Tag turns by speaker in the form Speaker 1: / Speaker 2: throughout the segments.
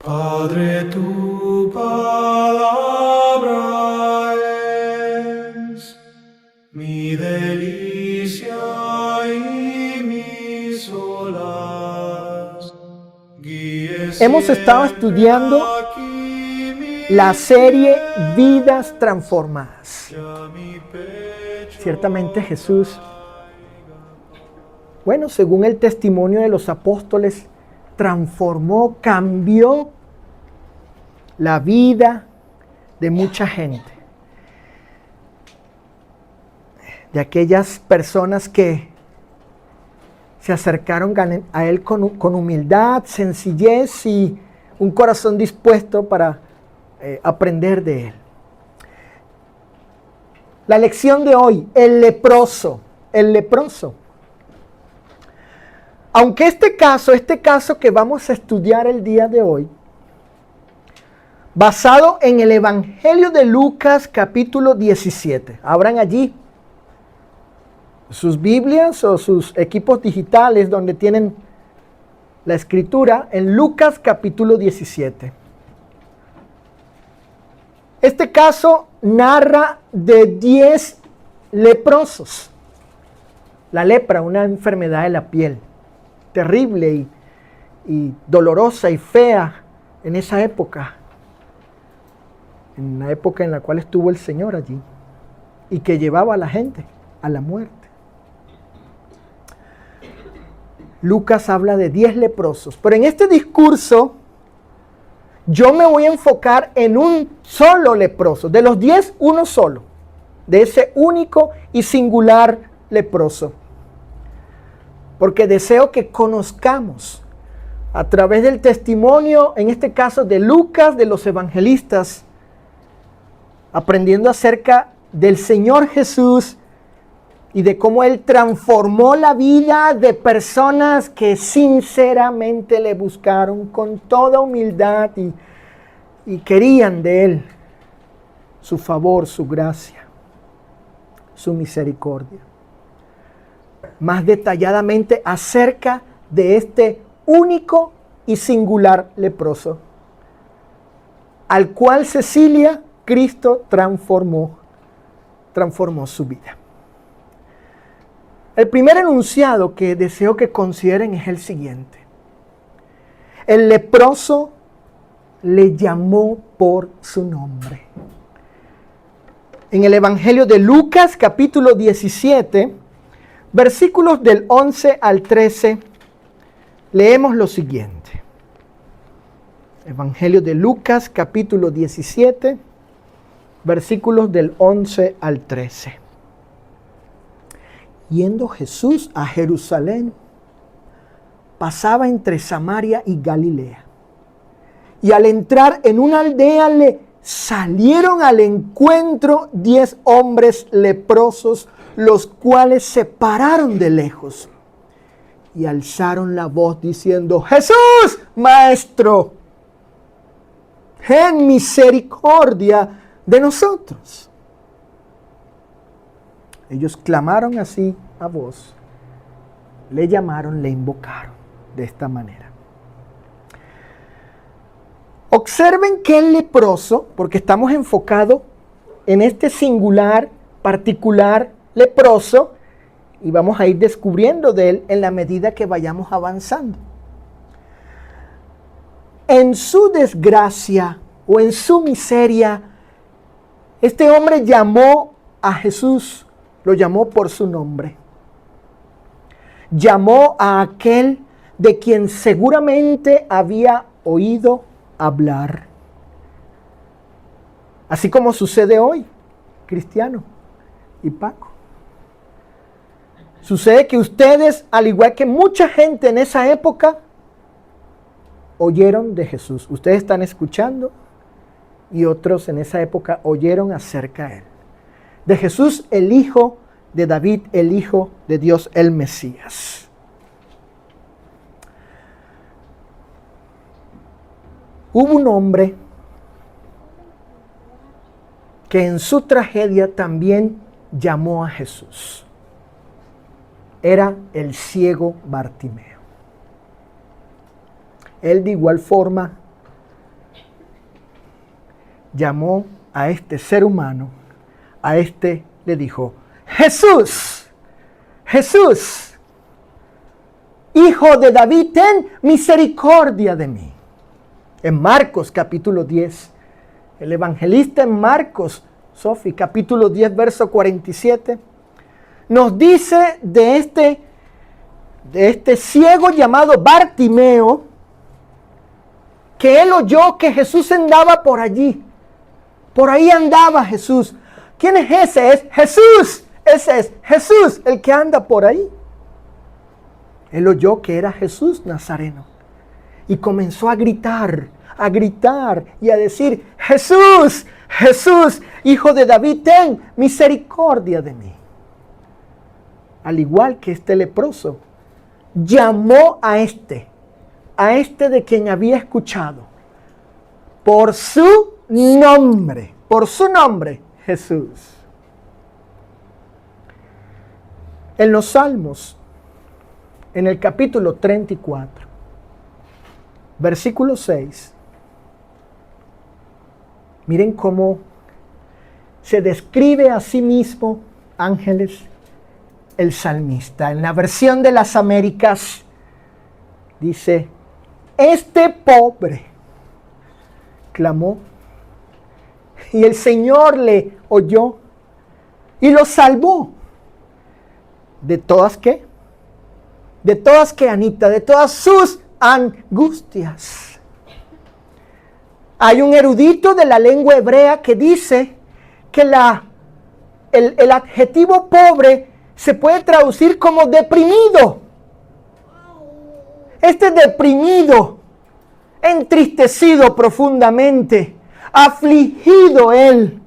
Speaker 1: Padre, tu palabra es mi delicia y mi solaz.
Speaker 2: Hemos estado estudiando la serie Vidas Transformadas. Ciertamente Jesús, según el testimonio de los apóstoles, transformó, cambió la vida de mucha gente. De aquellas personas que se acercaron a Él con humildad, sencillez y un corazón dispuesto para aprender de Él. La lección de hoy, el leproso. Aunque este caso que vamos a estudiar el día de hoy, basado en el Evangelio de Lucas capítulo 17. Abran allí sus Biblias o sus equipos digitales donde tienen la escritura en Lucas capítulo 17. Este caso narra de 10 leprosos. La lepra, una enfermedad de la piel, terrible y dolorosa y fea en esa época. En la época en la cual estuvo el Señor allí y que llevaba a la gente a la muerte. Lucas habla de 10 leprosos, pero en este discurso yo me voy a enfocar en un solo leproso. De los 10, uno solo. De ese único y singular leproso. Porque deseo que conozcamos a través del testimonio, en este caso de Lucas, de los evangelistas, aprendiendo acerca del Señor Jesús y de cómo Él transformó la vida de personas que sinceramente le buscaron con toda humildad y querían de Él su favor, su gracia, su misericordia. Más detalladamente acerca de este único y singular leproso, al cual Cecilia, Cristo transformó su vida. El primer enunciado que deseo que consideren es el siguiente. El leproso le llamó por su nombre. En el Evangelio de Lucas, capítulo 17, versículos del 11 al 13, leemos lo siguiente. Evangelio de Lucas, capítulo 17, versículos del 11 al 13. Yendo Jesús a Jerusalén, pasaba entre Samaria y Galilea. Y al entrar en una aldea le salieron al encuentro 10 hombres leprosos, los cuales se pararon de lejos y alzaron la voz diciendo: Jesús, Maestro, ten misericordia de nosotros. Ellos clamaron así a voz, le llamaron, le invocaron de esta manera. Observen que el leproso, porque estamos enfocados en este singular, particular leproso, y vamos a ir descubriendo de él en la medida que vayamos avanzando. En su desgracia o en su miseria, este hombre llamó a Jesús, lo llamó por su nombre. Llamó a aquel de quien seguramente había oído hablar. Así como sucede hoy, Cristiano y Paco. Sucede que ustedes, al igual que mucha gente en esa época, oyeron de Jesús. Ustedes están escuchando y otros en esa época oyeron acerca de Él. De Jesús, el Hijo de David, el Hijo de Dios, el Mesías. Hubo un hombre que en su tragedia también llamó a Jesús. Era el ciego Bartimeo. Él de igual forma llamó a este ser humano, a este le dijo, Jesús, Jesús, Hijo de David, ten misericordia de mí. En Marcos capítulo 10, el evangelista en Marcos, Sofi, capítulo 10, verso 47, nos dice de este ciego llamado Bartimeo, que él oyó que Jesús andaba por allí. Por ahí andaba Jesús. ¿Quién es ese? Es Jesús. Ese es Jesús, el que anda por ahí. Él oyó que era Jesús Nazareno. Y comenzó a gritar y a decir, Jesús, Jesús, Hijo de David, ten misericordia de mí. Al igual que este leproso, llamó a este de quien había escuchado, por su nombre, Jesús. En los Salmos, en el capítulo 34, versículo 6, miren cómo se describe a sí mismo, ángeles, el salmista. En la versión de las Américas dice, este pobre clamó y el Señor le oyó y lo salvó. ¿De todas qué? ¿De todas qué, Anita? De todas sus angustias. Hay un erudito de la lengua hebrea que dice que el adjetivo pobre se puede traducir como deprimido. Este deprimido, entristecido profundamente, afligido él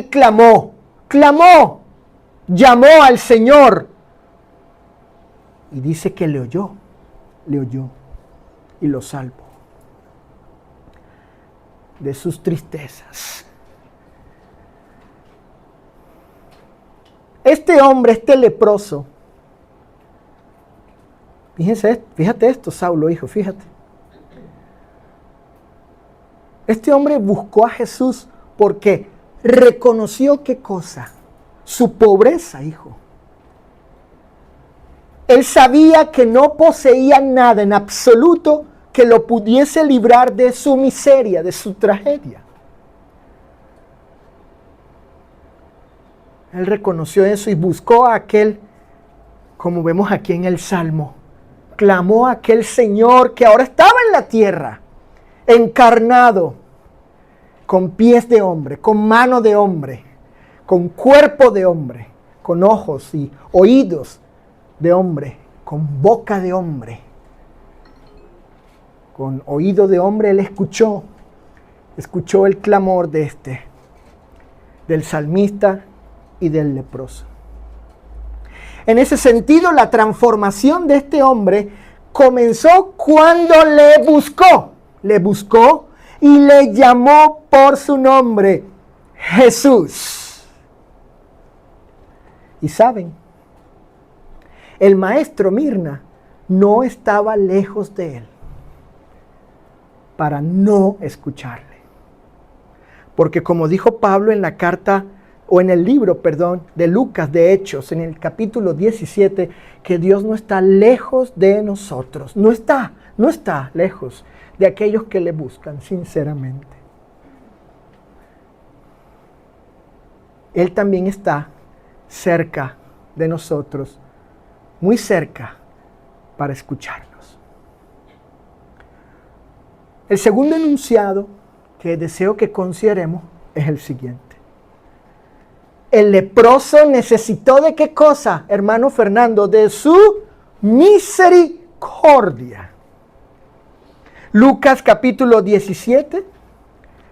Speaker 2: clamó, llamó al Señor y dice que le oyó y lo salvó de sus tristezas. Este hombre, este leproso, fíjate esto, Saulo, hijo, fíjate. Este hombre buscó a Jesús porque reconoció ¿qué cosa? Su pobreza, hijo. Él sabía que no poseía nada en absoluto que lo pudiese librar de su miseria, de su tragedia. Él reconoció eso y buscó a aquel, como vemos aquí en el Salmo, clamó a aquel Señor que ahora estaba en la tierra, encarnado, con pies de hombre, con mano de hombre, con cuerpo de hombre, con ojos y oídos de hombre, con boca de hombre, con oído de hombre. Él escuchó el clamor del salmista y del leproso. En ese sentido, la transformación de este hombre comenzó cuando le buscó y le llamó por su nombre, Jesús. Y saben, el maestro Mirna no estaba lejos de él para no escucharle. Porque como dijo Pablo en la carta, o en el libro, de Lucas, de Hechos, en el capítulo 17, que Dios no está lejos de nosotros. No está lejos de aquellos que le buscan sinceramente. Él también está cerca de nosotros, muy cerca, para escucharnos. El segundo enunciado que deseo que consideremos es el siguiente. El leproso necesitó ¿de qué cosa, hermano Fernando? De su misericordia. Lucas capítulo 17,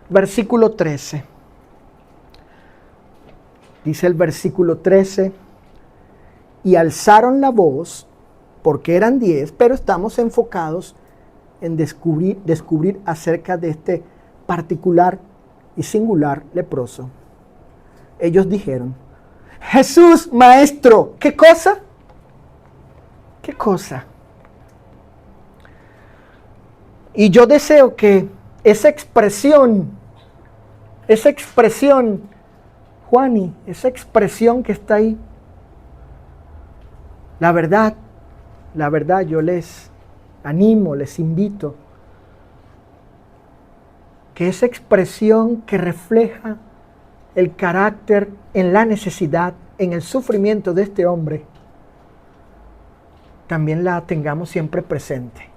Speaker 2: versículo 13. Dice el versículo 13, y alzaron la voz, porque eran 10, pero estamos enfocados en descubrir acerca de este particular y singular leproso. Ellos dijeron, Jesús, maestro, ¿qué cosa? ¿Qué cosa? Y yo deseo que esa expresión esa expresión, Juani, esa expresión que está ahí. La verdad, yo les animo, les invito, que esa expresión que refleja el carácter en la necesidad, en el sufrimiento de este hombre, también la tengamos siempre presente,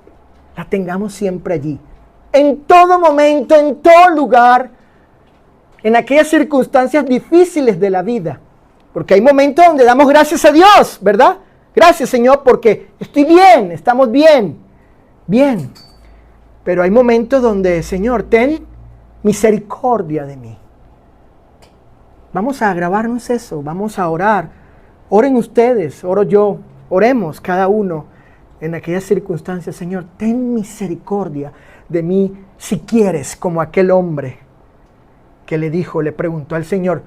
Speaker 2: la tengamos siempre allí, en todo momento, en todo lugar, en aquellas circunstancias difíciles de la vida, porque hay momentos donde damos gracias a Dios, ¿verdad? Gracias, Señor, porque estoy bien, estamos bien, bien, pero hay momentos donde, Señor, ten misericordia de mí. Vamos a grabarnos eso, vamos a orar. Oren ustedes, oro yo, oremos cada uno en aquellas circunstancias. Señor, ten misericordia de mí si quieres, como aquel hombre que le preguntó al Señor,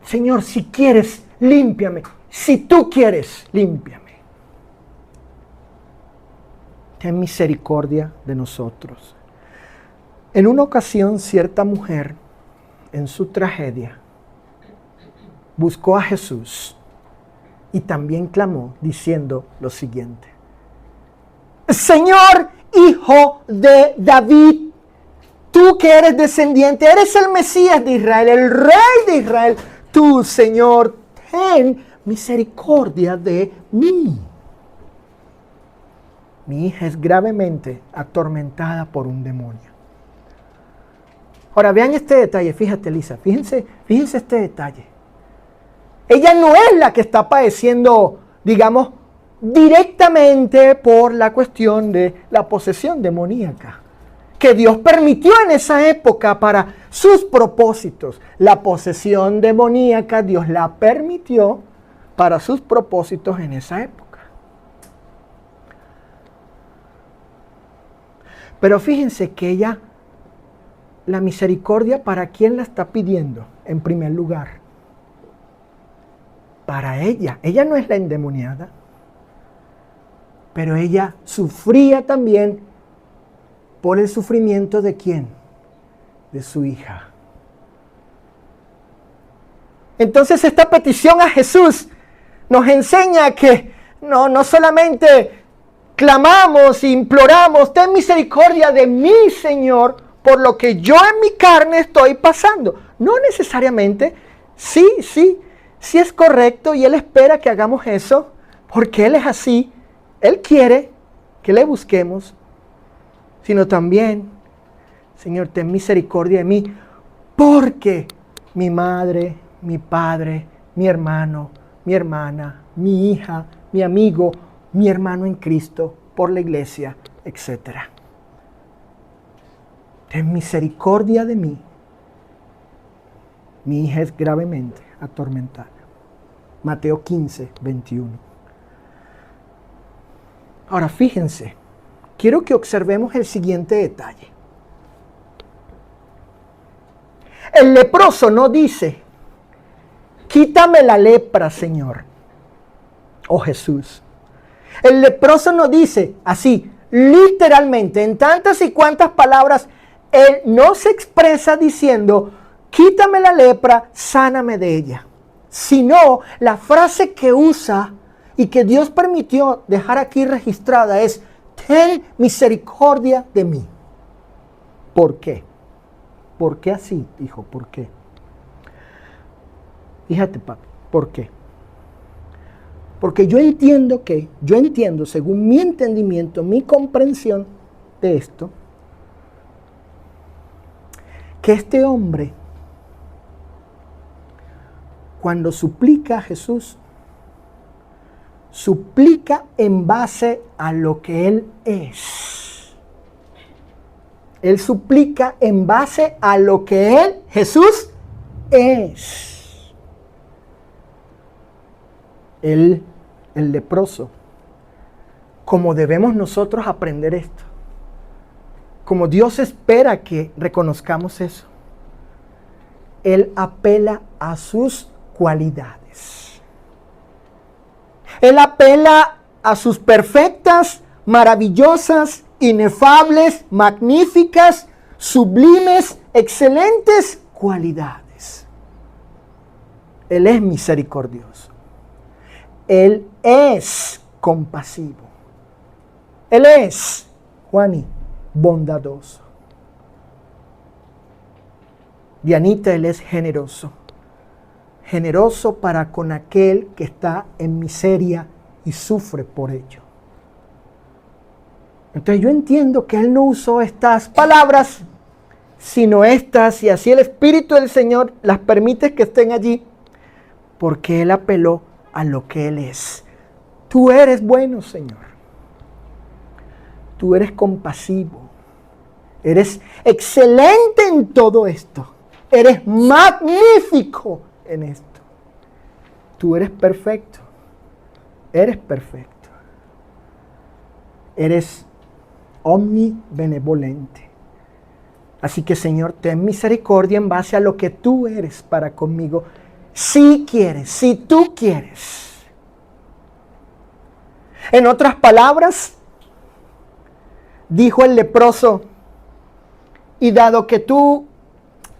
Speaker 2: Señor, si quieres, límpiame. Si tú quieres, límpiame. Ten misericordia de nosotros. En una ocasión, cierta mujer, en su tragedia, buscó a Jesús y también clamó diciendo lo siguiente: Señor, Hijo de David, tú que eres descendiente, eres el Mesías de Israel, el Rey de Israel, tú, Señor, ten misericordia de mí. Mi hija es gravemente atormentada por un demonio. Ahora vean este detalle, fíjate, Lisa, fíjense este detalle. Ella no es la que está padeciendo, digamos, directamente por la cuestión de la posesión demoníaca, que Dios permitió en esa época para sus propósitos. La posesión demoníaca Dios la permitió para sus propósitos en esa época. Pero fíjense que ella, la misericordia, ¿para quién la está pidiendo? En primer lugar, para ella. Ella no es la endemoniada, pero ella sufría también por el sufrimiento ¿de quién? De su hija. Entonces esta petición a Jesús nos enseña que no solamente clamamos e imploramos, ten misericordia de mí, Señor, por lo que yo en mi carne estoy pasando. No necesariamente, sí es correcto y Él espera que hagamos eso, porque Él es así. Él quiere que le busquemos, sino también, Señor, ten misericordia de mí, porque mi madre, mi padre, mi hermano, mi hermana, mi hija, mi amigo, mi hermano en Cristo, por la iglesia, etc. Ten misericordia de mí. Mi hija es gravemente atormentada. Mateo 15, 21. Ahora fíjense, quiero que observemos el siguiente detalle. El leproso no dice, quítame la lepra, Señor, oh Jesús. El leproso no dice así, literalmente, en tantas y cuantas palabras, él no se expresa diciendo, quítame la lepra, sáname de ella. Sino la frase que usa y que Dios permitió dejar aquí registrada es, ten misericordia de mí. ¿Por qué? ¿Por qué así, hijo? ¿Por qué? Fíjate, papi, ¿por qué? Porque yo entiendo, según mi entendimiento, mi comprensión de esto, que este hombre, cuando suplica a Jesús, suplica en base a lo que Él es. Él suplica en base a lo que Él, Jesús, es. Él, el leproso, como debemos nosotros aprender esto, como Dios espera que reconozcamos eso, Él apela a sus cualidades. Él apela a sus perfectas, maravillosas, inefables, magníficas, sublimes, excelentes cualidades. Él es misericordioso. Él es compasivo. Él es, Juani, bondadoso. Dianita, Él es generoso. Generoso para con aquel que está en miseria y sufre por ello. Entonces yo entiendo que Él no usó estas palabras, sino estas, y así el Espíritu del Señor las permite que estén allí, porque Él apeló a lo que Él es. Tú eres bueno, Señor. Tú eres compasivo. Eres excelente en todo esto. Eres magnífico en esto. Tú eres perfecto. Eres perfecto. Eres omnibenevolente. Así que, Señor, ten misericordia en base a lo que tú eres para conmigo. Si quieres, si tú quieres. En otras palabras, dijo el leproso, y dado que tú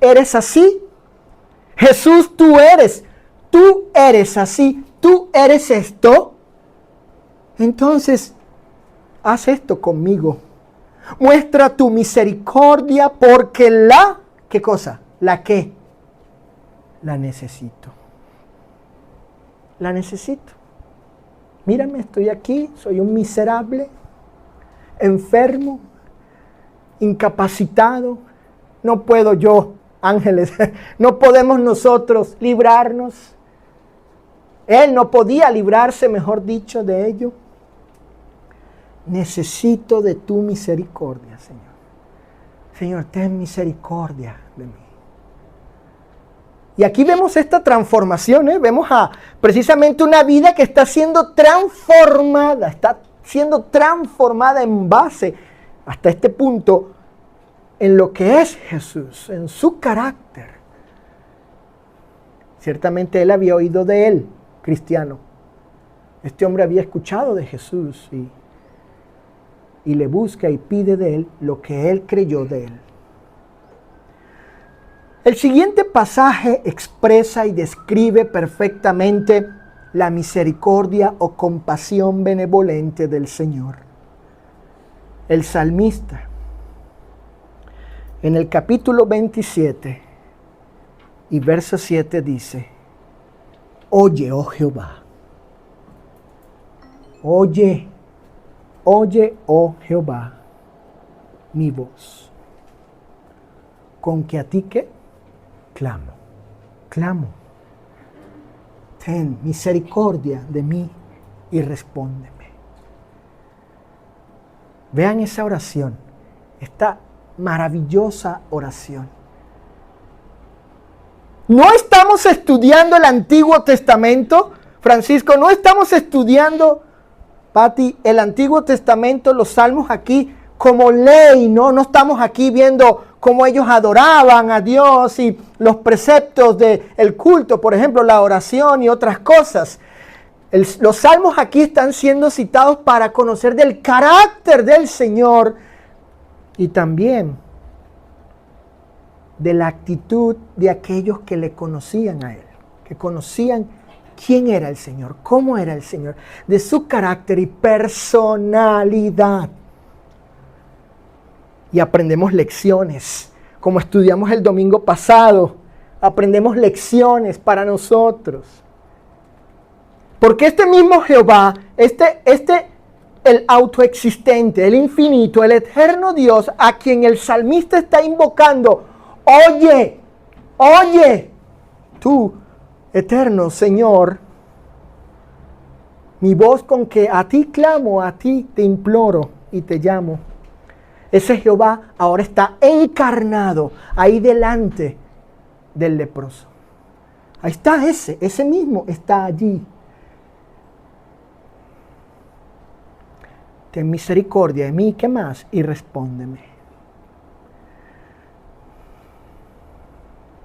Speaker 2: eres así, Jesús, tú eres así, tú eres esto, entonces haz esto conmigo. Muestra tu misericordia porque ¿qué cosa? ¿La qué? La necesito. La necesito. Mírame, estoy aquí, soy un miserable, enfermo, incapacitado. No puedo yo, ángeles, no podemos nosotros librarnos. Él no podía librarse, mejor dicho, de ello. Necesito de tu misericordia, Señor. Señor, ten misericordia de mí. Y aquí vemos esta transformación, vemos precisamente una vida que está siendo transformada en base, hasta este punto, en lo que es Jesús, en su carácter. Ciertamente él había oído de él, cristiano. Este hombre había escuchado de Jesús y le busca y pide de él lo que él creyó de él. El siguiente pasaje expresa y describe perfectamente la misericordia o compasión benevolente del Señor. El salmista, en el capítulo 27 y verso 7 dice, oye, oh Jehová, oye, oh Jehová, mi voz, con que a ti ¿qué? Clamo. Ten misericordia de mí y respóndeme. Vean esa oración, esta maravillosa oración. No estamos estudiando el Antiguo Testamento, Francisco, no estamos estudiando, Pati, el Antiguo Testamento, los salmos aquí como ley, no estamos aquí viendo cómo ellos adoraban a Dios y los preceptos del culto, por ejemplo, la oración y otras cosas. Los salmos aquí están siendo citados para conocer del carácter del Señor y también de la actitud de aquellos que le conocían a Él, que conocían quién era el Señor, cómo era el Señor, de su carácter y personalidad. Y aprendemos lecciones, como estudiamos el domingo pasado, aprendemos lecciones para nosotros. Porque este mismo Jehová, el autoexistente, el infinito, el eterno Dios, a quien el salmista está invocando, oye, tú, eterno Señor, mi voz con que a ti clamo, a ti te imploro y te llamo. Ese Jehová ahora está encarnado ahí delante del leproso. Ahí está ese mismo está allí. Ten misericordia de mí, ¿qué más? Y respóndeme.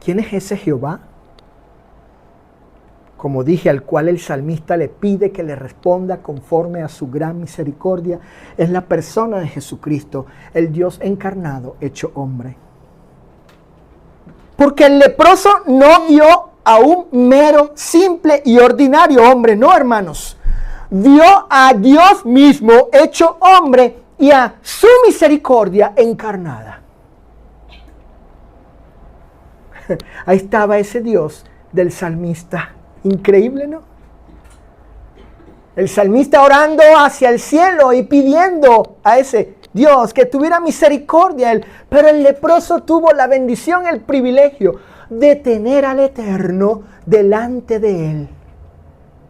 Speaker 2: ¿Quién es ese Jehová? Como dije, al cual el salmista le pide que le responda conforme a su gran misericordia, es la persona de Jesucristo, el Dios encarnado, hecho hombre. Porque el leproso no vio a un mero, simple y ordinario hombre, no, hermanos. Vio a Dios mismo hecho hombre y a su misericordia encarnada. Ahí estaba ese Dios del salmista. Increíble, ¿no? El salmista orando hacia el cielo y pidiendo a ese Dios que tuviera misericordia. Pero el leproso tuvo la bendición, el privilegio de tener al Eterno delante de él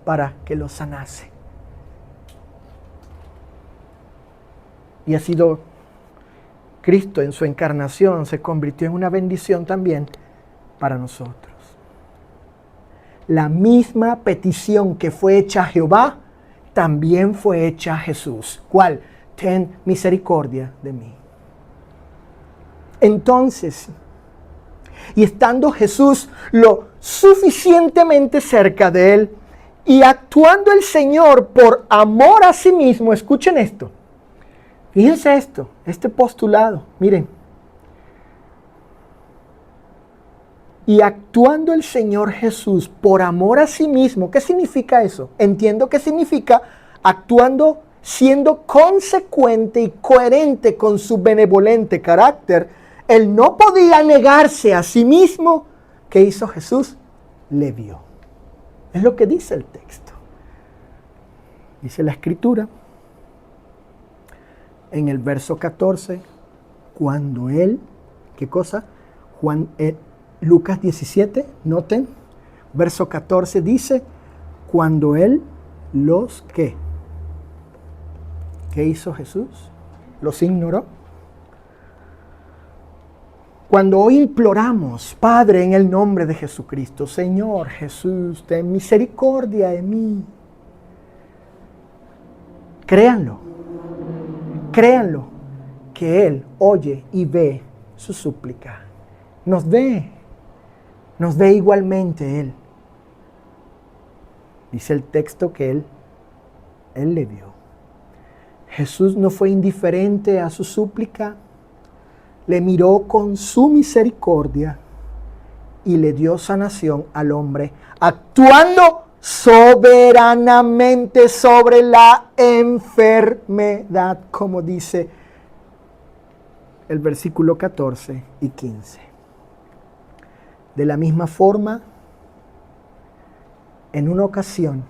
Speaker 2: para que lo sanase. Y ha sido Cristo en su encarnación, se convirtió en una bendición también para nosotros. La misma petición que fue hecha a Jehová, también fue hecha a Jesús. ¿Cuál? Ten misericordia de mí. Entonces, y estando Jesús lo suficientemente cerca de él, y actuando el Señor por amor a sí mismo, escuchen esto. Fíjense esto, este postulado, miren. Y actuando el Señor Jesús por amor a sí mismo, ¿qué significa eso? Entiendo que significa actuando, siendo consecuente y coherente con su benevolente carácter. Él no podía negarse a sí mismo. ¿Qué hizo Jesús? Le vio. Es lo que dice el texto. Dice la Escritura en el verso 14, cuando él, ¿qué cosa? Lucas 17, noten, verso 14 dice, cuando él los, ¿qué? ¿Qué hizo Jesús? Los ignoró. Cuando hoy imploramos, Padre, en el nombre de Jesucristo, Señor Jesús, ten misericordia de mí. Créanlo, que Él oye y ve su súplica. Nos ve igualmente Él. Dice el texto que Él le vio. Jesús no fue indiferente a su súplica, le miró con su misericordia y le dio sanación al hombre, actuando soberanamente sobre la enfermedad, como dice el versículo 14 y 15. De la misma forma, en una ocasión,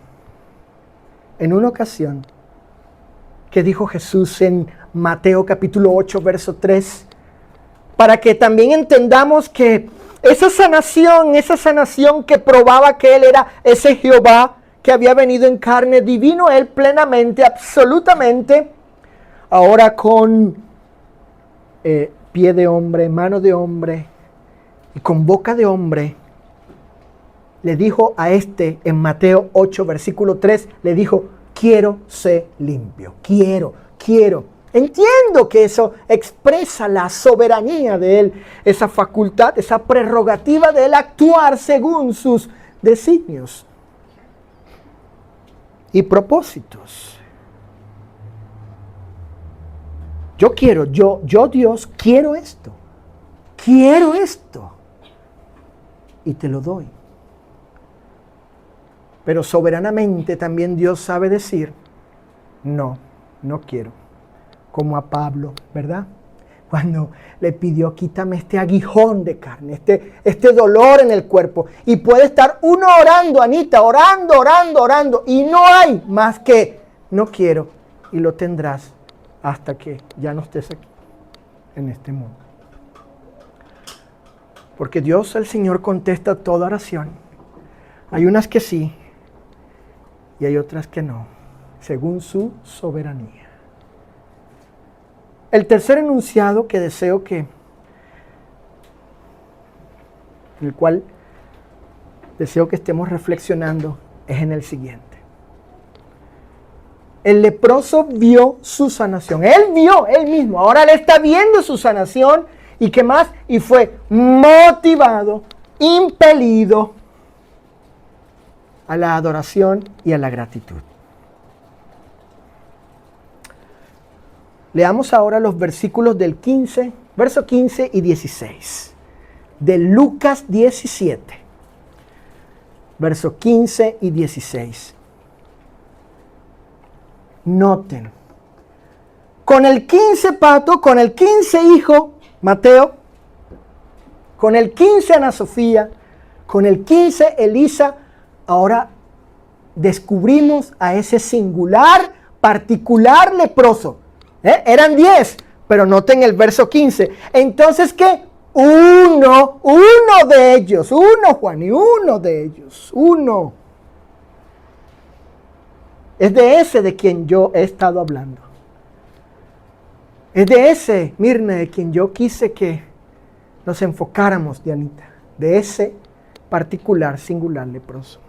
Speaker 2: que dijo Jesús en Mateo capítulo 8, verso 3, para que también entendamos que esa sanación que probaba que Él era ese Jehová que había venido en carne, divino Él plenamente, absolutamente, ahora con pie de hombre, mano de hombre y con boca de hombre, le dijo a este en Mateo 8, versículo 3, le dijo, quiero ser limpio, quiero. Entiendo que eso expresa la soberanía de Él, esa facultad, esa prerrogativa de Él actuar según sus designios y propósitos. Yo Dios, quiero esto. Y te lo doy. Pero soberanamente también Dios sabe decir, no quiero. Como a Pablo, ¿verdad? Cuando le pidió, quítame este aguijón de carne, este dolor en el cuerpo. Y puede estar uno orando, Anita, orando. Y no hay más que, no quiero. Y lo tendrás hasta que ya no estés aquí, en este mundo. Porque Dios, el Señor, contesta toda oración. Hay unas que sí y hay otras que no, según su soberanía. El tercer enunciado que deseo el cual deseo que estemos reflexionando es en el siguiente. El leproso vio su sanación. Él mismo. Ahora él está viendo su sanación. ¿Y qué más? Y fue motivado, impelido a la adoración y a la gratitud. Leamos ahora los versículos del 15, verso 15 y 16. de Lucas 17, versos 15 y 16. Noten, con el 15 Pato, con el 15 hijo Mateo, con el 15 Ana Sofía, con el 15 Elisa, ahora descubrimos a ese singular, particular leproso. Eran 10, pero noten el verso 15. Entonces, ¿qué? Uno de ellos, Juan, y uno de ellos, uno. Es de ese de quien yo he estado hablando. Es de ese, Mirna, de quien yo quise que nos enfocáramos, Dianita. De ese particular, singular leproso.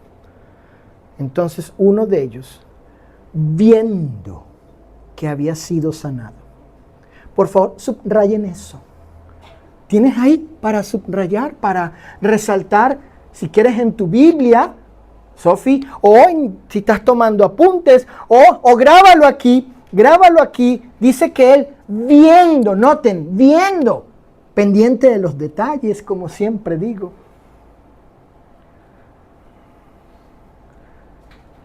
Speaker 2: Entonces, uno de ellos, viendo que había sido sanado. Por favor, subrayen eso. Tienes ahí para subrayar, para resaltar, si quieres en tu Biblia, Sofi, o si estás tomando apuntes, o grábalo aquí. Dice que él viendo, noten, viendo, pendiente de los detalles, como siempre digo.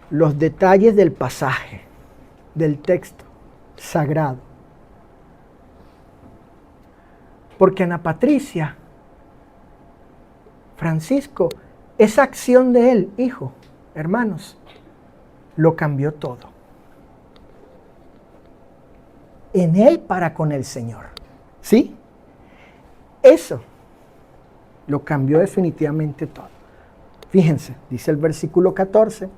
Speaker 2: Los detalles del pasaje, del texto sagrado. Porque Ana Patricia, Francisco, esa acción de él, hijo, hermanos, lo cambió todo. En él para con el Señor. ¿Sí? Eso lo cambió definitivamente todo. Fíjense, dice el versículo 15.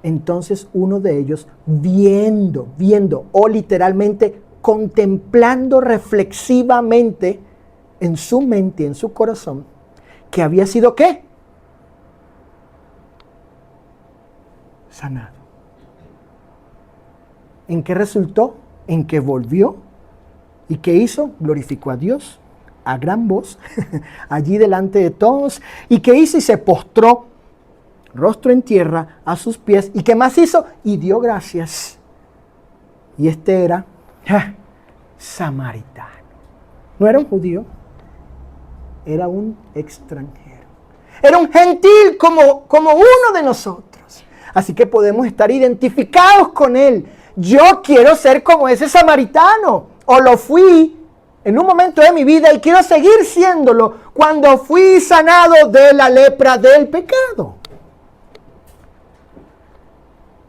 Speaker 2: Entonces uno de ellos, viendo, o literalmente contemplando reflexivamente en su mente, en su corazón, que había sido ¿qué? Sanado. ¿En qué resultó? En que volvió. ¿Y qué hizo? Glorificó a Dios a gran voz, allí delante de todos. ¿Y qué hizo? Y se postró, rostro en tierra, a sus pies. ¿Y qué más hizo? Y dio gracias. Y este era samaritano. No era un judío, era un extranjero. Era un gentil como uno de nosotros. Así que podemos estar identificados con él. Yo quiero ser como ese samaritano. O lo fui en un momento de mi vida y quiero seguir siéndolo cuando fui sanado de la lepra del pecado.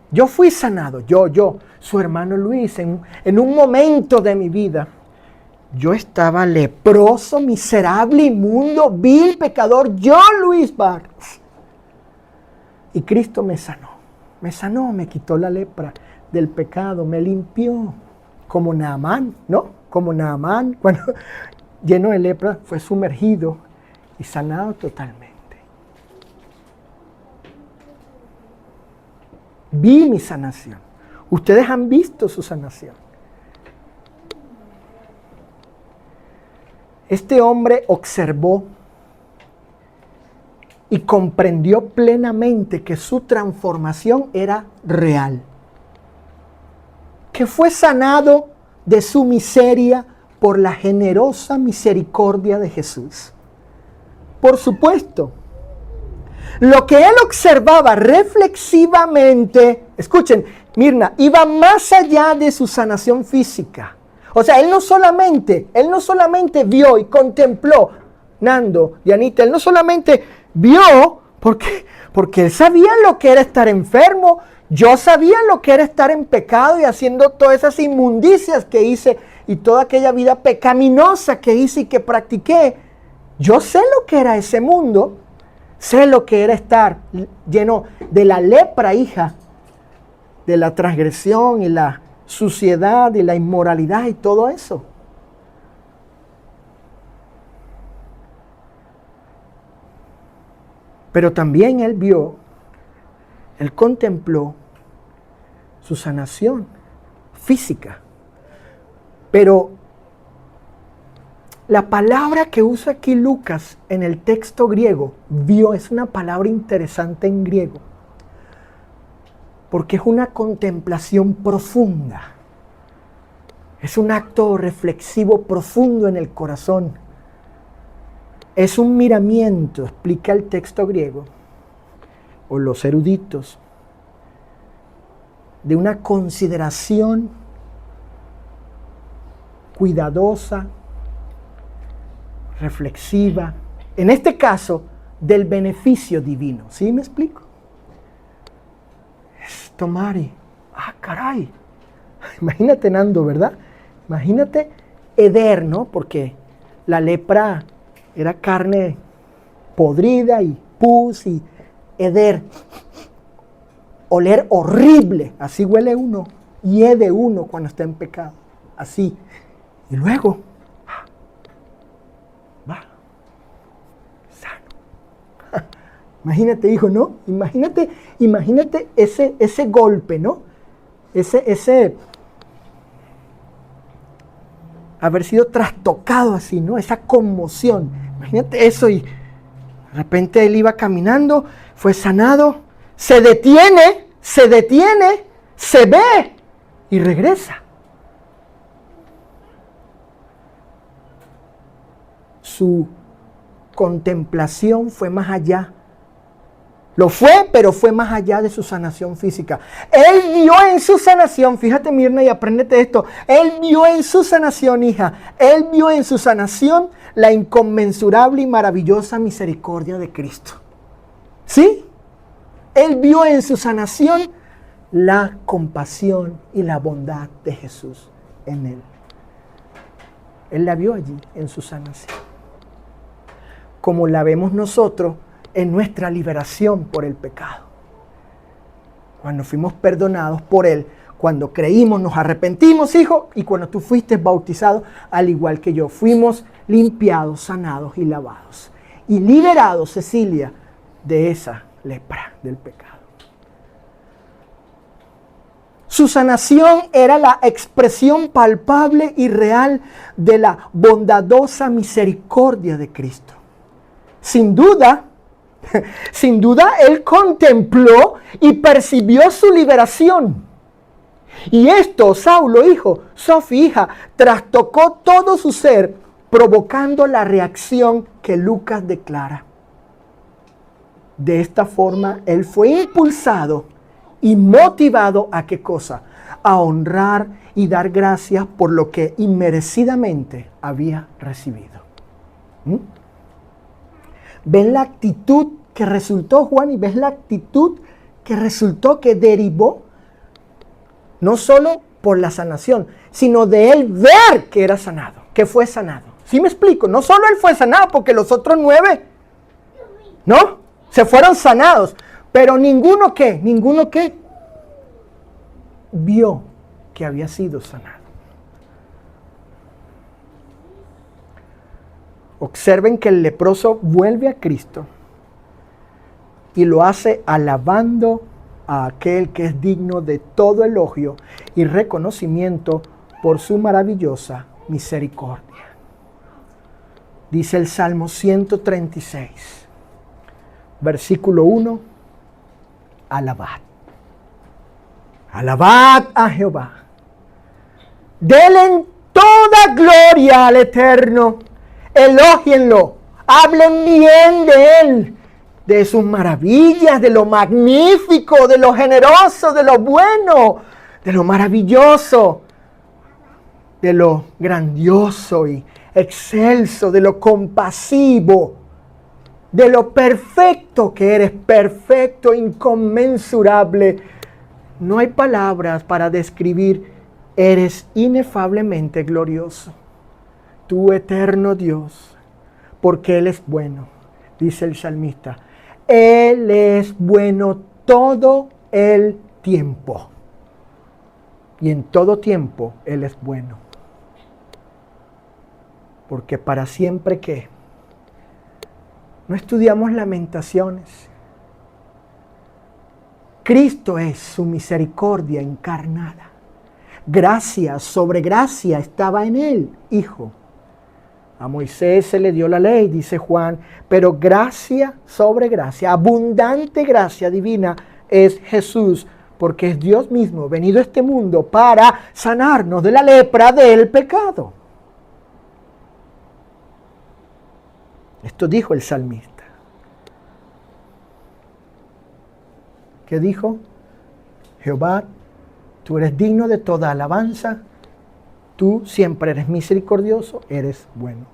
Speaker 2: Yo fui sanado, yo, su hermano Luis, en un momento de mi vida, yo estaba leproso, miserable, inmundo, vil, pecador, yo, Luis Barros. Y Cristo me sanó, me quitó la lepra del pecado, me limpió, como Naamán, ¿no? Como Naamán, cuando lleno de lepra, fue sumergido y sanado totalmente. Vi mi sanación. Ustedes han visto su sanación. Este hombre observó y comprendió plenamente que su transformación era real. Que fue sanado de su miseria por la generosa misericordia de Jesús. Por supuesto, lo que él observaba reflexivamente, escuchen, Mirna, iba más allá de su sanación física. O sea, él no solamente vio y contempló, Nando, Dianita, él no solamente vio porque él sabía lo que era estar enfermo. Yo sabía lo que era estar en pecado y haciendo todas esas inmundicias que hice y toda aquella vida pecaminosa que hice y que practiqué. Yo sé lo que era ese mundo. Sé lo que era estar lleno de la lepra, hija, de la transgresión y la suciedad y la inmoralidad y todo eso. Pero también él vio, él contempló su sanación física. Pero la palabra que usa aquí Lucas en el texto griego, vio, es una palabra interesante en griego. Porque es una contemplación profunda. Es un acto reflexivo profundo en el corazón. Es un miramiento, explica el texto griego, o los eruditos, de una consideración cuidadosa, reflexiva, en este caso, del beneficio divino. ¿Sí me explico? Es tomar y, caray, imagínate Nando, ¿verdad? Imagínate heder, ¿no? Porque la lepra era carne podrida y pus y heder. Oler horrible, así huele uno, hiede uno cuando está en pecado, así. Y luego, va, sano. Imagínate, hijo, ¿no? Imagínate ese golpe, ¿no? Ese haber sido trastocado así, ¿no? Esa conmoción. Imagínate eso y de repente él iba caminando, fue sanado, se detiene, se ve y regresa. Su contemplación fue más allá. Lo fue, pero fue más allá de su sanación física. Él vio en su sanación, fíjate Mirna y apréndete esto, él vio en su sanación, hija, él vio en su sanación la inconmensurable y maravillosa misericordia de Cristo. ¿Sí? Él vio en su sanación la compasión y la bondad de Jesús en él. Él la vio allí en su sanación. Como la vemos nosotros en nuestra liberación por el pecado. Cuando fuimos perdonados por Él, cuando creímos, nos arrepentimos, hijo, y cuando tú fuiste bautizado, al igual que yo, fuimos limpiados, sanados y lavados. Y liberados, Cecilia, de esa lepra del pecado. Su sanación era la expresión palpable y real de la bondadosa misericordia de Cristo. Sin duda, él contempló y percibió su liberación. Y esto, Saulo, hijo, Sofi, hija, trastocó todo su ser, provocando la reacción que Lucas declara. De esta forma, él fue impulsado y motivado a ¿qué cosa? A honrar y dar gracias por lo que inmerecidamente había recibido. ¿Ven la actitud que resultó, Juan? ¿Y ves la actitud que resultó, que derivó? No solo por la sanación, sino de él ver que era sanado, que fue sanado. ¿Sí me explico? No solo él fue sanado, porque los otros 9, ¿no? Se fueron sanados. Pero ninguno que vio que había sido sanado. Observen que el leproso vuelve a Cristo y lo hace alabando a aquel que es digno de todo elogio y reconocimiento por su maravillosa misericordia. Dice el Salmo 136, versículo 1, alabad. Alabad a Jehová. Denle toda gloria al Eterno. Elógienlo, hablen bien de Él, de sus maravillas, de lo magnífico, de lo generoso, de lo bueno, de lo maravilloso, de lo grandioso y excelso, de lo compasivo, de lo perfecto que eres, perfecto, inconmensurable. No hay palabras para describir, eres inefablemente glorioso. Tu eterno Dios, porque Él es bueno, dice el salmista. Él es bueno todo el tiempo. Y en todo tiempo Él es bueno. Porque para siempre, ¿qué? No estudiamos Lamentaciones. Cristo es su misericordia encarnada. Gracia sobre gracia estaba en Él, hijo. A Moisés se le dio la ley, dice Juan, pero gracia sobre gracia, abundante gracia divina es Jesús porque es Dios mismo venido a este mundo para sanarnos de la lepra del pecado. Esto dijo el salmista. ¿Qué dijo? Jehová, tú eres digno de toda alabanza, tú siempre eres misericordioso, eres bueno.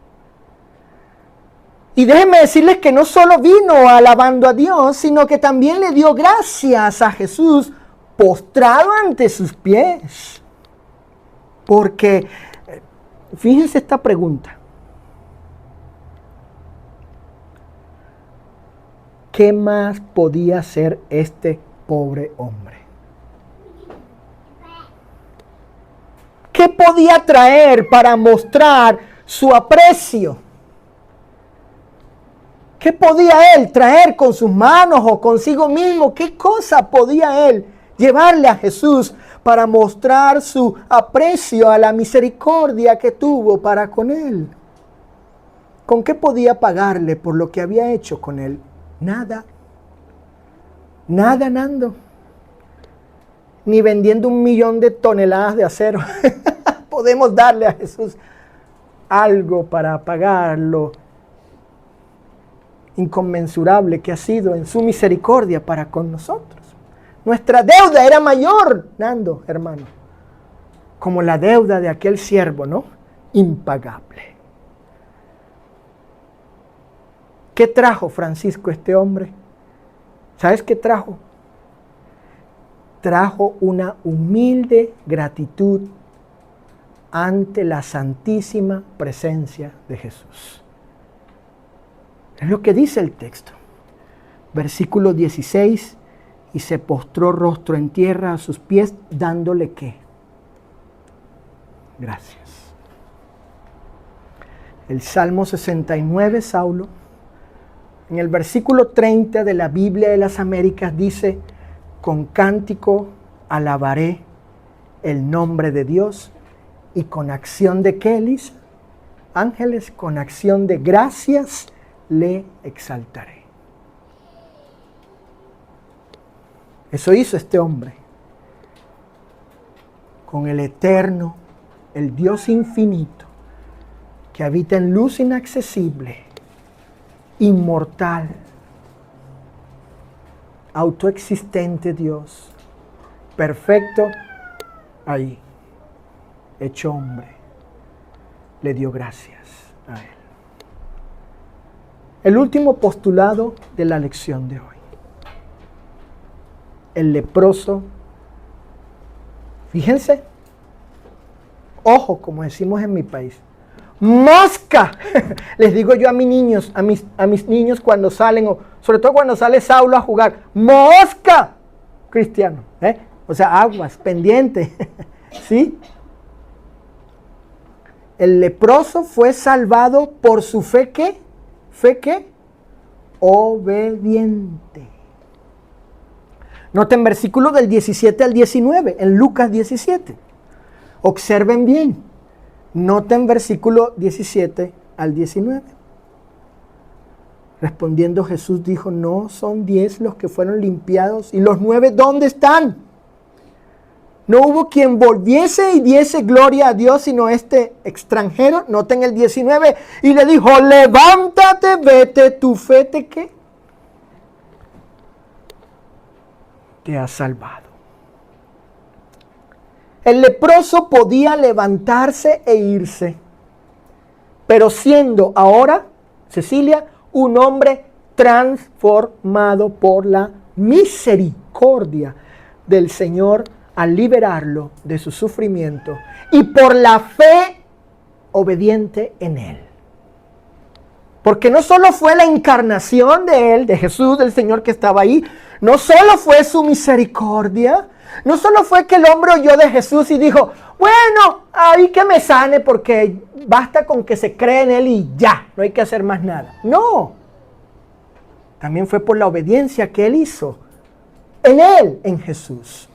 Speaker 2: Y déjenme decirles que no solo vino alabando a Dios, sino que también le dio gracias a Jesús postrado ante sus pies. Porque, fíjense esta pregunta. ¿Qué más podía hacer este pobre hombre? ¿Qué podía traer para mostrar su aprecio? ¿Qué podía él traer con sus manos o consigo mismo? ¿Qué cosa podía él llevarle a Jesús para mostrar su aprecio a la misericordia que tuvo para con él? ¿Con qué podía pagarle por lo que había hecho con él? Nada. Nada, Nando. Ni vendiendo 1.000.000 de toneladas de acero podemos darle a Jesús algo para pagarlo inconmensurable que ha sido en su misericordia para con nosotros. Nuestra deuda era mayor, Nando, hermano, como la deuda de aquel siervo, ¿no? Impagable. ¿Qué trajo Francisco este hombre? ¿Sabes qué trajo? Trajo una humilde gratitud ante la santísima presencia de Jesús. Es lo que dice el texto. Versículo 16, y se postró rostro en tierra a sus pies, dándole ¿qué? Gracias. El Salmo 69, Saulo, en el versículo 30 de la Biblia de las Américas dice: con cántico alabaré el nombre de Dios, y con acción de ¿qué, Elisa? Ángeles, con acción de gracias le exaltaré. Eso hizo este hombre. Con el eterno, el Dios infinito, que habita en luz inaccesible, inmortal, autoexistente Dios, perfecto, ahí, hecho hombre, le dio gracias a él. El último postulado de la lección de hoy. El leproso, fíjense, ojo, como decimos en mi país, ¡mosca! Les digo yo a mis niños, a mis niños cuando salen, o sobre todo cuando sale Saulo a jugar, ¡mosca! Cristiano, o sea, aguas, pendiente, ¿sí? El leproso fue salvado por su fe, ¿qué? ¿Fe qué? Obediente. Noten versículos del 17 al 19, en Lucas 17. Observen bien. Noten versículo 17 al 19. Respondiendo Jesús dijo: no son 10 los que fueron limpiados, y los 9 ¿dónde están? No hubo quien volviese y diese gloria a Dios, sino este extranjero. Noten el 19. Y le dijo: levántate, vete, tu fe te ¿qué? Te ha salvado. El leproso podía levantarse e irse, pero siendo ahora, Cecilia, un hombre transformado por la misericordia del Señor al liberarlo de su sufrimiento y por la fe obediente en él. Porque no solo fue la encarnación de él, de Jesús, del Señor que estaba ahí, no solo fue su misericordia, no solo fue que el hombre oyó de Jesús y dijo: bueno, ahí que me sane porque basta con que se cree en él y ya, no hay que hacer más nada. No, también fue por la obediencia que él hizo en él, en Jesús.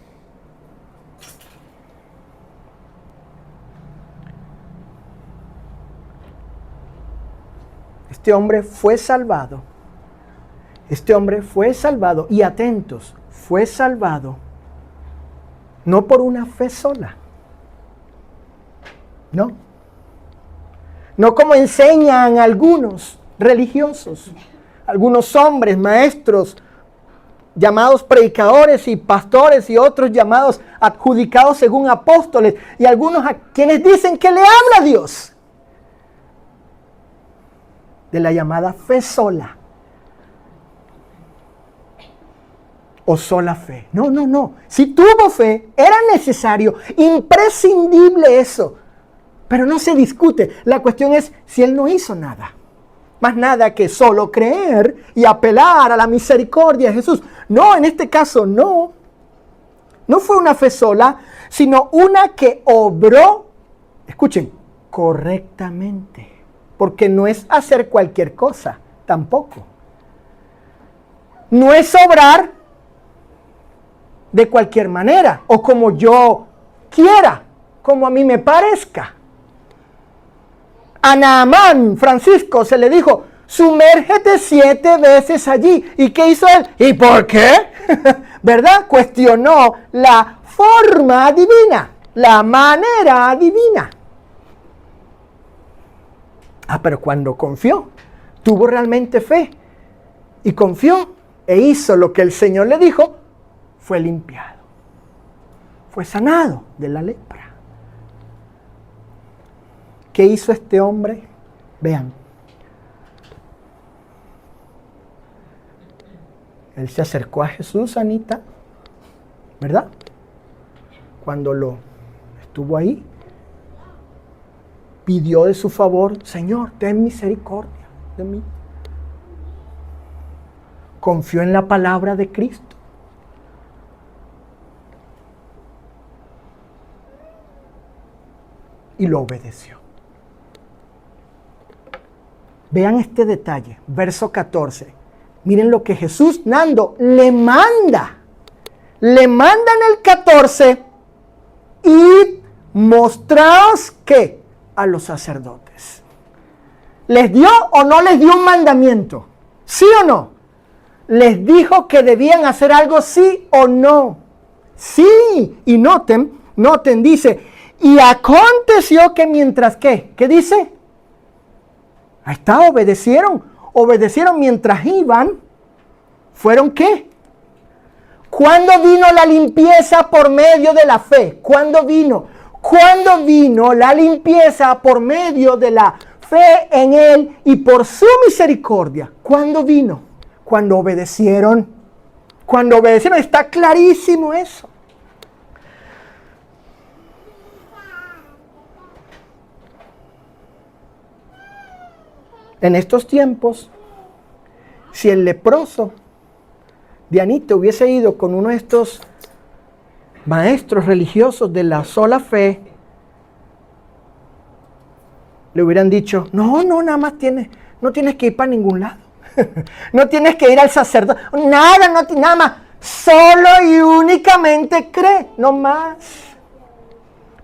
Speaker 2: Este hombre fue salvado. Este hombre fue salvado. Y atentos, fue salvado No por una fe sola. No. No como enseñan algunos religiosos, algunos hombres, maestros, llamados predicadores y pastores y otros llamados adjudicados según apóstoles y algunos a quienes dicen que le habla a Dios. De la llamada fe sola. O sola fe. No, no, no. Si tuvo fe, era necesario, imprescindible eso. Pero no se discute. La cuestión es si él no hizo nada. Más nada que solo creer y apelar a la misericordia de Jesús. No, en este caso no. No fue una fe sola, sino una que obró, escuchen, correctamente. Porque no es hacer cualquier cosa, tampoco. No es obrar de cualquier manera o como yo quiera, como a mí me parezca. A Naamán, Francisco, se le dijo, sumérgete 7 veces allí. ¿Y qué hizo él? ¿Y por qué? ¿Verdad? Cuestionó la forma divina, la manera divina. Pero cuando confió, tuvo realmente fe y confió e hizo lo que el Señor le dijo, fue limpiado, fue sanado de la lepra. ¿Qué hizo este hombre? Vean. Él se acercó a Jesús, Anita, ¿verdad? Cuando lo estuvo ahí, pidió de su favor, Señor, ten misericordia de mí. Confió en la palabra de Cristo. Y lo obedeció. Vean este detalle, verso 14. Miren lo que Jesús, Nando, le manda. Le manda en el 14. Y mostraos que a los sacerdotes. ¿Les dio o no les dio un mandamiento? ¿Sí o no? Les dijo que debían hacer algo, sí o no. Sí. Y noten, dice, y aconteció que mientras, ¿qué? ¿Qué dice? Ahí está, obedecieron mientras iban. ¿Fueron qué? ¿Cuándo vino la limpieza por medio de la fe? ¿Cuándo vino? ¿Cuándo vino la limpieza por medio de la fe en Él y por su misericordia? ¿Cuándo vino? Cuando obedecieron. Cuando obedecieron, está clarísimo eso. En estos tiempos, si el leproso de Anita hubiese ido con uno de estos maestros religiosos de la sola fe, le hubieran dicho, no, nada más no tienes que ir para ningún lado. No tienes que ir al sacerdote, nada más, solo y únicamente cree, no más.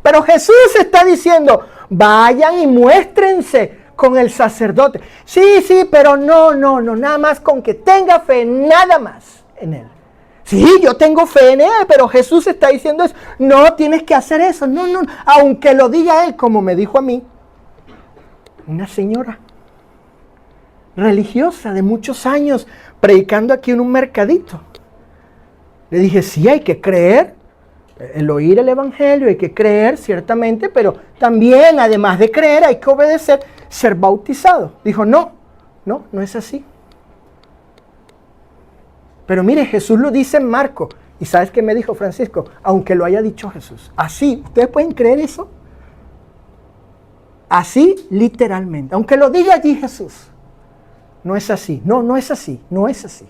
Speaker 2: Pero Jesús está diciendo, vayan y muéstrense con el sacerdote. Sí, pero no, nada más con que tenga fe, nada más en Él. Sí, yo tengo fe en Él, pero Jesús está diciendo eso. No tienes que hacer eso, no, aunque lo diga Él, como me dijo a mí, una señora religiosa de muchos años, predicando aquí en un mercadito. Le dije, sí, hay que creer, el oír el evangelio, hay que creer ciertamente, pero también, además de creer, hay que obedecer, ser bautizado. Dijo, no es así. Pero mire, Jesús lo dice en Marcos. ¿Y sabes qué me dijo Francisco? Aunque lo haya dicho Jesús. Así, ¿ustedes pueden creer eso? Así, literalmente. Aunque lo diga allí Jesús. No es así. No es así. No es así.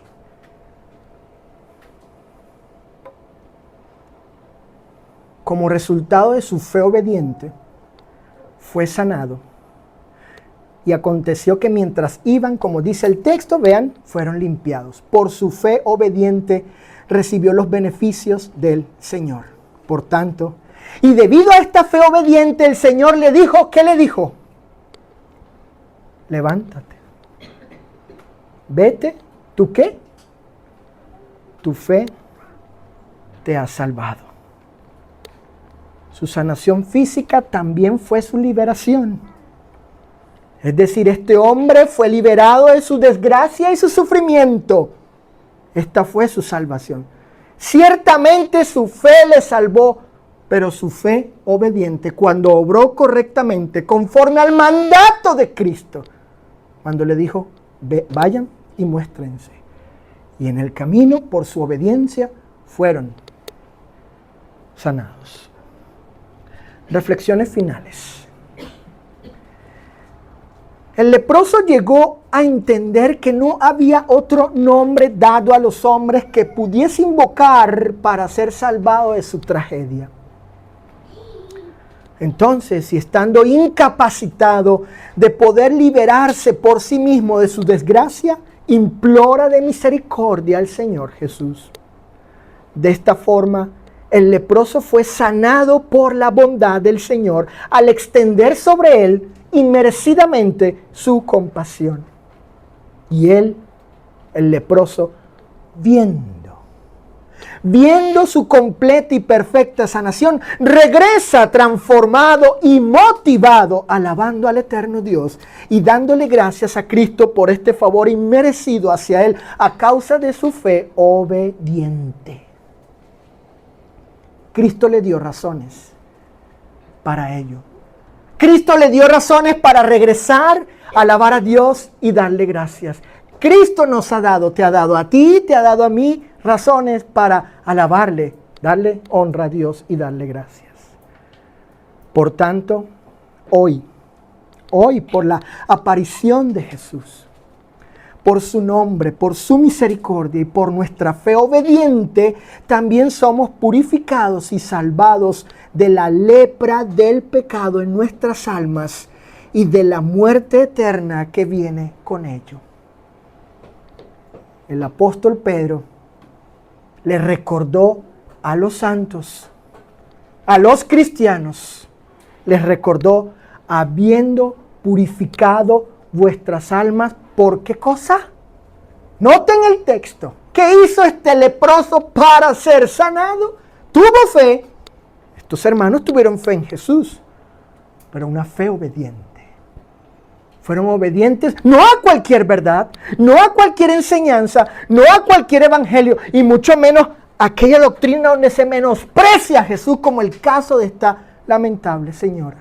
Speaker 2: Como resultado de su fe obediente, fue sanado. Y aconteció que mientras iban, como dice el texto, vean, fueron limpiados. Por su fe obediente recibió los beneficios del Señor. Por tanto, y debido a esta fe obediente, el Señor le dijo, ¿qué le dijo? Levántate. Vete, ¿tú qué? Tu fe te ha salvado. Su sanación física también fue su liberación. Es decir, este hombre fue liberado de su desgracia y su sufrimiento. Esta fue su salvación. Ciertamente su fe le salvó, pero su fe obediente, cuando obró correctamente, conforme al mandato de Cristo, cuando le dijo, vayan y muéstrense. Y en el camino, por su obediencia, fueron sanados. Reflexiones finales. El leproso llegó a entender que no había otro nombre dado a los hombres que pudiese invocar para ser salvado de su tragedia. Entonces, si estando incapacitado de poder liberarse por sí mismo de su desgracia, implora de misericordia al Señor Jesús. De esta forma, el leproso fue sanado por la bondad del Señor al extender sobre él inmerecidamente su compasión. Y él, el leproso, viendo su completa y perfecta sanación, regresa transformado y motivado, alabando al eterno Dios y dándole gracias a Cristo por este favor inmerecido hacia él a causa de su fe obediente. Cristo le dio razones para ello. Cristo le dio razones para regresar, alabar a Dios y darle gracias. Cristo nos ha dado, te ha dado a ti, te ha dado a mí razones para alabarle, darle honra a Dios y darle gracias. Por tanto, hoy por la aparición de Jesús, por su nombre, por su misericordia y por nuestra fe obediente, también somos purificados y salvados de la lepra del pecado en nuestras almas y de la muerte eterna que viene con ello. El apóstol Pedro le recordó a los santos, a los cristianos, les recordó, habiendo purificado vuestras almas, ¿por qué cosa? Noten el texto. ¿Qué hizo este leproso para ser sanado? Tuvo fe. Estos hermanos tuvieron fe en Jesús, pero una fe obediente. Fueron obedientes no a cualquier verdad, no a cualquier enseñanza, no a cualquier evangelio, y mucho menos aquella doctrina donde se menosprecia a Jesús, como el caso de esta lamentable señora.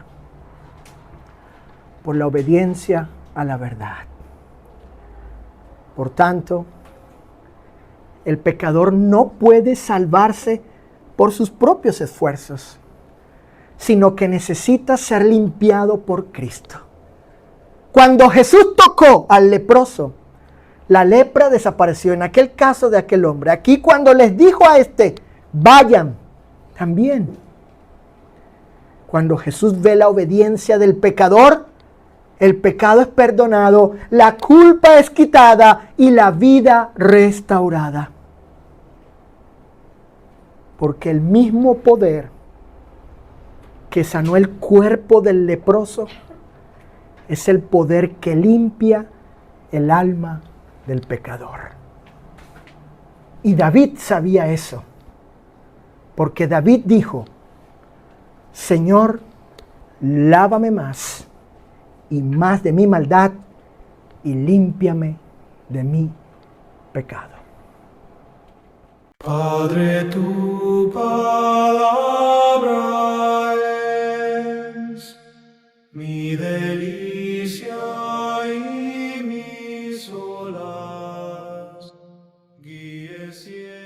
Speaker 2: Por la obediencia a la verdad. Por tanto, el pecador no puede salvarse por sus propios esfuerzos, sino que necesita ser limpiado por Cristo. Cuando Jesús tocó al leproso, la lepra desapareció en aquel caso de aquel hombre. Aquí cuando les dijo a vayan, también. Cuando Jesús ve la obediencia del pecador, el pecado es perdonado, la culpa es quitada y la vida restaurada. Porque el mismo poder que sanó el cuerpo del leproso es el poder que limpia el alma del pecador. Y David sabía eso, porque David dijo, Señor, lávame más y más de mi maldad y límpiame de mi pecado.
Speaker 1: Padre, tu palabra es mi delicia y mi solaz, guíe siempre.